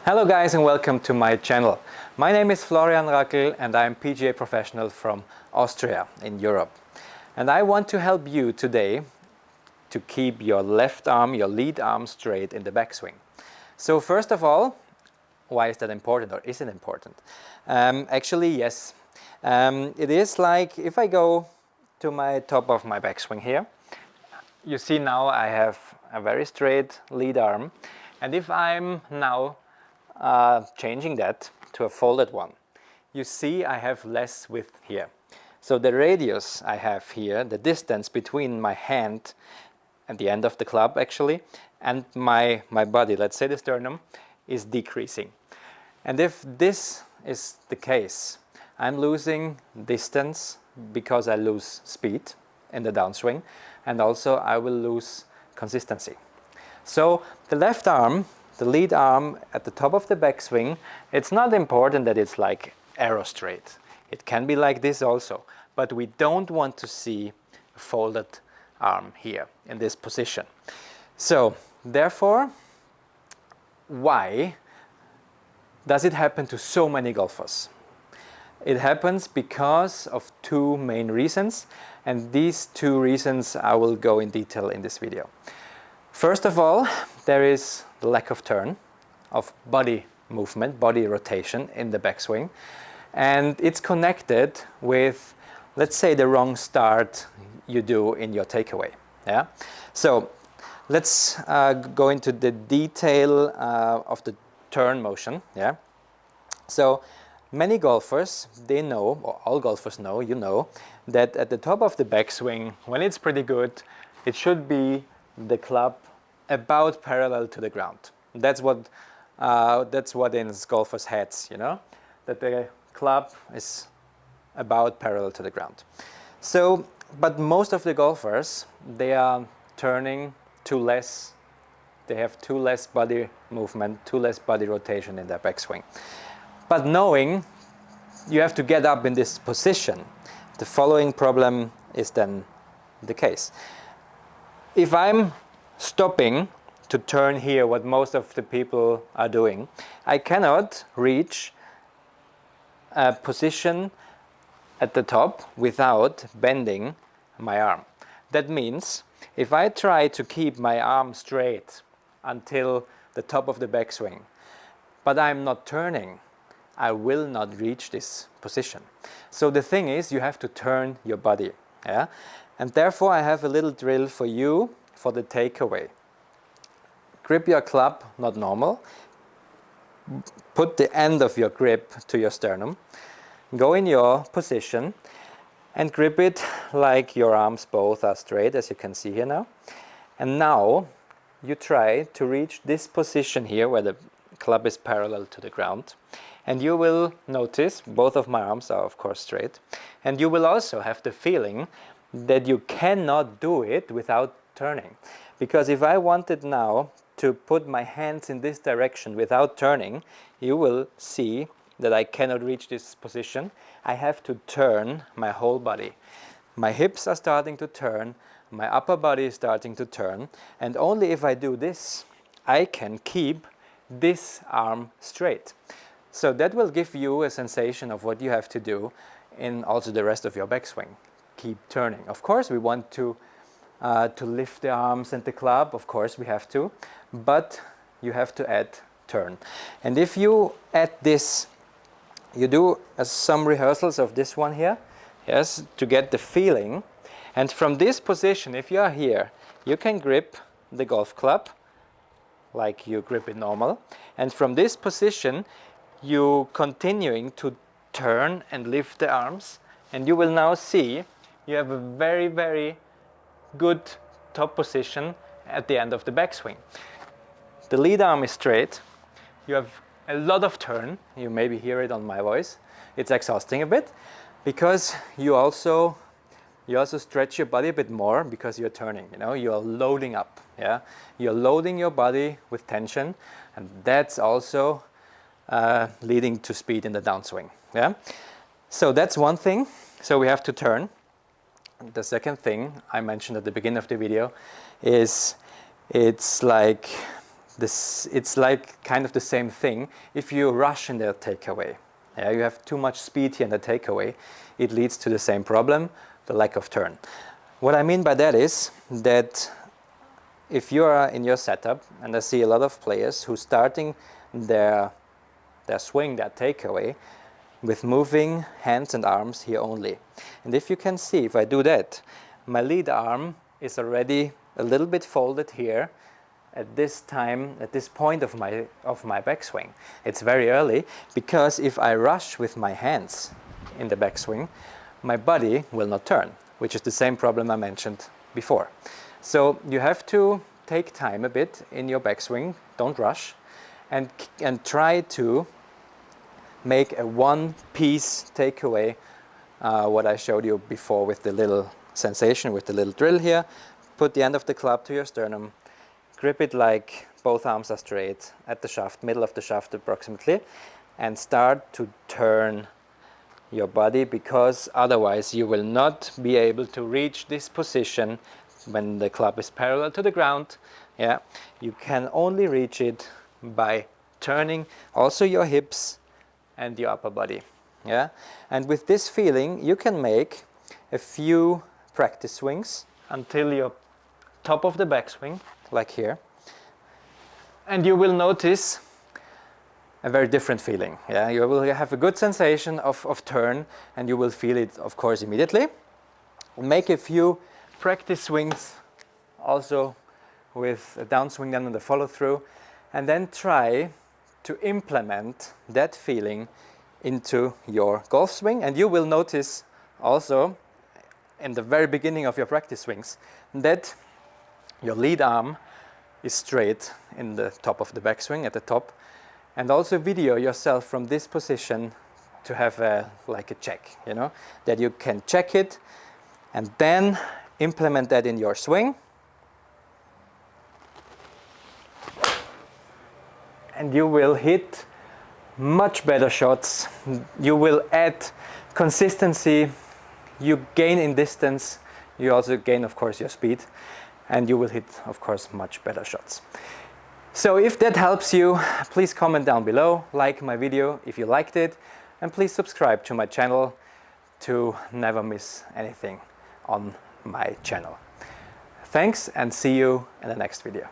Hello guys and welcome to my channel. My name is Florian Rackel and I'm PGA professional from Austria in Europe. And I want to help you today to keep your left arm, your lead arm straight in the backswing. So first of all, why is that important, or is it important? Actually, yes. It is like if I go to my top of my backswing here, you see now I have a very straight lead arm. And if I'm now changing that to a folded one, you see I have less width here. So the radius I have here, the distance between my hand and the end of the club actually, and my body, let's say the sternum, is decreasing. And if this is the case, I'm losing distance because I lose speed in the downswing, and also I will lose consistency. So the left arm, the lead arm at the top of the backswing, it's not important that it's like arrow straight. It can be like this also, but we don't want to see a folded arm here in this position. So therefore, why does it happen to so many golfers? It happens because of two main reasons, and these two reasons I will go in detail in this video. First of all, there is the lack of turn, of body movement, body rotation in the backswing, and it's connected with, let's say, the wrong start you do in your takeaway. Yeah. So let's go into the detail of the turn motion. Yeah. So many golfers, they know, or all golfers know, you know, that at the top of the backswing, when it's pretty good, it should be the club about parallel to the ground. That's what in golfers' heads, you know, that the club is about parallel to the ground. So, but most of the golfers, they are turning too less. They have too less body movement, too less body rotation in their backswing. But knowing you have to get up in this position, the following problem is then the case. If I'm stopping to turn here, what most of the people are doing, I cannot reach a position at the top without bending my arm. That means if I try to keep my arm straight until the top of the backswing, but I'm not turning, I will not reach this position. So the thing is, you have to turn your body. Yeah? And therefore I have a little drill for you for the takeaway. Grip your club, not normal. Put the end of your grip to your sternum. Go in your position and grip it like your arms both are straight, as you can see here now. And now you try to reach this position here where the club is parallel to the ground. And you will notice both of my arms are of course straight. And you will also have the feeling that you cannot do it without turning. Because if I wanted now to put my hands in this direction without turning, you will see that I cannot reach this position. I have to turn my whole body. My hips are starting to turn, my upper body is starting to turn, and only if I do this, I can keep this arm straight. So that will give you a sensation of what you have to do in also the rest of your backswing. Keep turning. Of course, we want to lift the arms and the club, of course we have to, but you have to add turn. And if you add this, you do some rehearsals of this one here, yes, to get the feeling. And from this position, if you are here, you can grip the golf club like you grip it normal. And from this position, you continuing to turn and lift the arms, and you will now see you have a very, very good top position at the end of the backswing. The lead arm is straight. You have a lot of turn. You maybe hear it on my voice. It's exhausting a bit because you also stretch your body a bit more because you're turning. You know, you're loading up. Yeah, you're loading your body with tension, and that's also leading to speed in the downswing. Yeah, so that's one thing. So we have to turn. The second thing I mentioned at the beginning of the video is it's like it's like kind of the same thing. If you rush in the takeaway, yeah, you have too much speed here in the takeaway, it leads to the same problem, the lack of turn. What I mean by that is that if you are in your setup, and I see a lot of players who starting their swing, their takeaway, with moving hands and arms here only. And if you can see, if I do that, my lead arm is already a little bit folded here at this time, at this point of my backswing. It's very early, because if I rush with my hands in the backswing, my body will not turn, which is the same problem I mentioned before. So you have to take time a bit in your backswing, don't rush, and try to make a one-piece takeaway, what I showed you before with the little sensation, with the little drill here. Put the end of the club to your sternum, grip it like both arms are straight at the shaft, middle of the shaft approximately, and start to turn your body, because otherwise you will not be able to reach this position when the club is parallel to the ground. Yeah, you can only reach it by turning also your hips and your upper body. Yeah, and with this feeling you can make a few practice swings until you're top of the backswing, like here, and you will notice a very different feeling. Yeah, you will have a good sensation of turn, and you will feel it, of course, immediately. Make a few practice swings also with a downswing then and the follow through, and then try to implement that feeling into your golf swing. And you will notice also in the very beginning of your practice swings that your lead arm is straight in the top of the backswing at the top, and also video yourself from this position to have like a check, you know, that you can check it and then implement that in your swing. And you will hit much better shots. You will add consistency, you gain in distance, you also gain, of course, your speed, and you will hit, of course, much better shots. So if that helps you, please comment down below, like my video if you liked it, and please subscribe to my channel to never miss anything on my channel. Thanks, and see you in the next video.